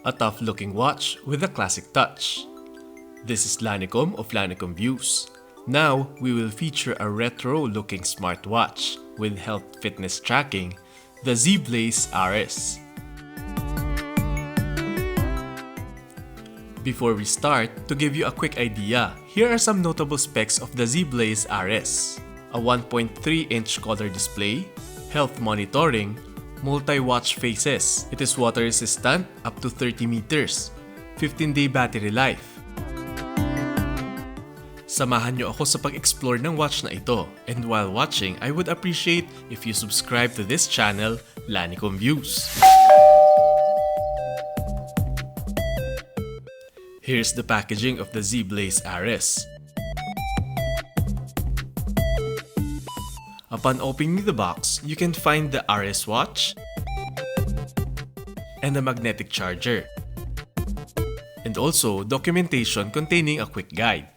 a tough-looking watch with a classic touch. This is Lanicom of Lanicom Views. Now, we will feature a retro-looking smartwatch with health fitness tracking, the Zeblaze RS. Before we start, to give you a quick idea, here are some notable specs of the Zeblaze RS. A 1.3-inch color display, health monitoring, multi-watch faces. It is water resistant up to 30 meters, 15-day battery life. Samahan niyo ako sa pag-explore ng watch na ito, and while watching, I would appreciate if you subscribe to this channel, Lanicom Views. Here's the packaging of the Zeblaze Ares. Upon opening the box, you can find the RS watch and a magnetic charger, and also documentation containing a quick guide.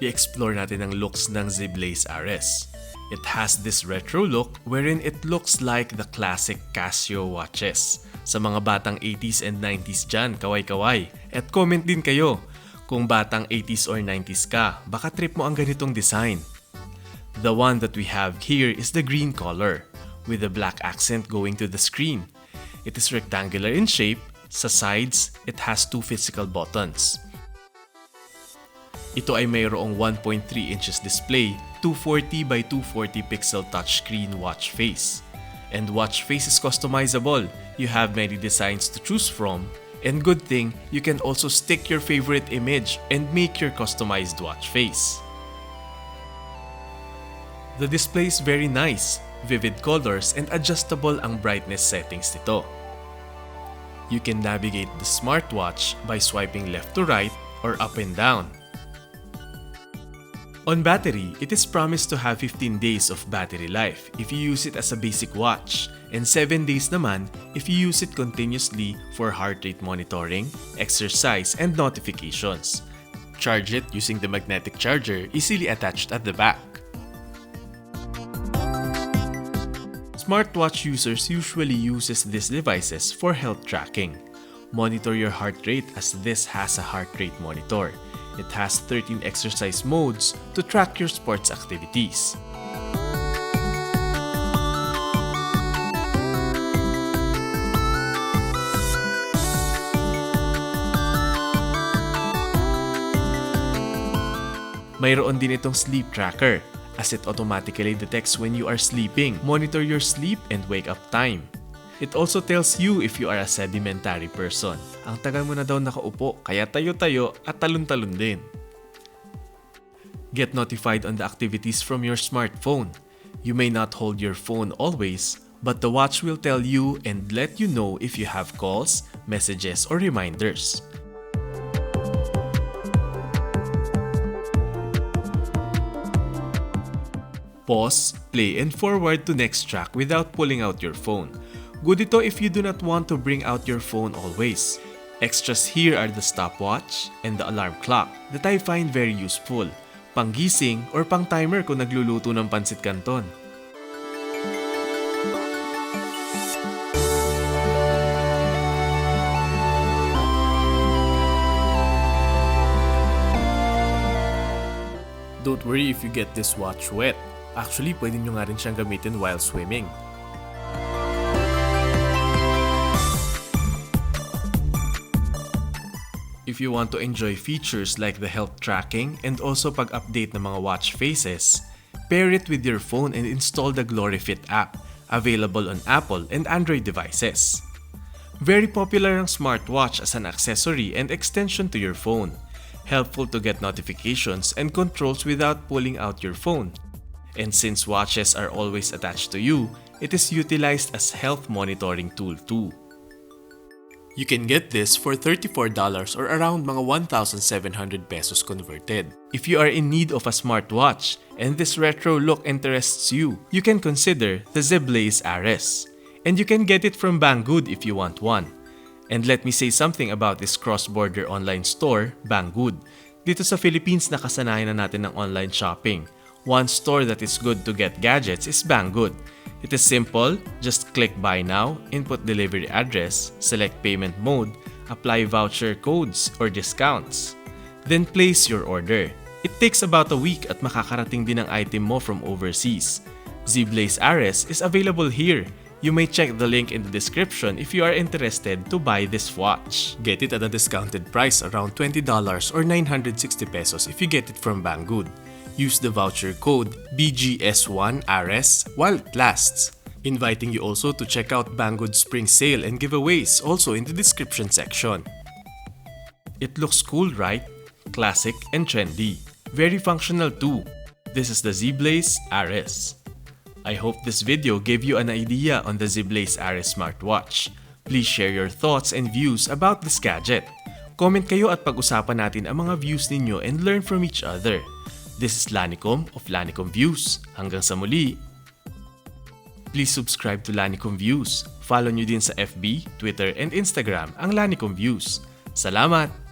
I-explore natin ang looks ng Zeblaze RS. It has this retro look wherein it looks like the classic Casio watches. Sa mga batang 80s and 90s dyan, kaway-kaway. At comment din kayo, kung batang 80s or 90s ka, baka trip mo ang ganitong design. The one that we have here is the green color, with a black accent going to the screen. It is rectangular in shape. Sa sides, it has two physical buttons. Ito ay mayroong 1.3 inches display, 240 by 240 pixel touchscreen watch face. And watch face is customizable. You have many designs to choose from. And good thing, you can also stick your favorite image and make your customized watch face. The display is very nice, vivid colors and adjustable ang brightness settings nito. You can navigate the smartwatch by swiping left to right or up and down. On battery, it is promised to have 15 days of battery life if you use it as a basic watch, and 7 days naman if you use it continuously for heart rate monitoring, exercise, and notifications. Charge it using the magnetic charger easily attached at the back. Smartwatch users usually uses these devices for health tracking. Monitor your heart rate as this has a heart rate monitor. It has 13 exercise modes to track your sports activities. Mayroon din itong sleep tracker, as it automatically detects when you are sleeping, monitor your sleep and wake up time. It also tells you if you are a sedimentary person. Ang tagal mo na daw nakaupo, kaya tayo-tayo at talon-talon din. Get notified on the activities from your smartphone. You may not hold your phone always, but the watch will tell you and let you know if you have calls, messages, or reminders. Pause, play, and forward to next track without pulling out your phone. Goodito if you do not want to bring out your phone always. Extras here are the stopwatch and the alarm clock that I find very useful. Panggising or pang timer kung nagluluto ng pansit canton. Don't worry if you get this watch wet. Actually, pwede nyo nga rin siyang gamitin while swimming. If you want to enjoy features like the health tracking and also pag-update ng mga watch faces, pair it with your phone and install the GloryFit app, available on Apple and Android devices. Very popular ang smartwatch as an accessory and extension to your phone. Helpful to get notifications and controls without pulling out your phone. And since watches are always attached to you, it is utilized as health monitoring tool too. You can get this for $34 or around mga 1,700 pesos converted. If you are in need of a smartwatch and this retro look interests you, you can consider the Zeblaze Ares. And you can get it from Banggood if you want one. And let me say something about this cross-border online store, Banggood. Dito sa Philippines, nakasanayan na natin ng online shopping. One store that is good to get gadgets is Banggood. It is simple, just click buy now, input delivery address, select payment mode, apply voucher codes or discounts. Then place your order. It takes about a week at makakarating din ang item mo from overseas. Zeblaze Ares is available here. You may check the link in the description if you are interested to buy this watch. Get it at a discounted price around $20 or 960 pesos if you get it from Banggood. Use the voucher code BGS1RS while it lasts. Inviting you also to check out Bangood Spring Sale and giveaways also in the description section. It looks cool, right? Classic and trendy. Very functional too. This is the Zeblaze RS. I hope this video gave you an idea on the Zeblaze Ares smartwatch. Please share your thoughts and views about this gadget. Comment kayo at pag-usapan natin ang mga views ninyo and learn from each other. This is Lanicom of Lanicom Views. Hanggang sa muli! Please subscribe to Lanicom Views. Follow nyo din sa FB, Twitter, and Instagram ang Lanicom Views. Salamat!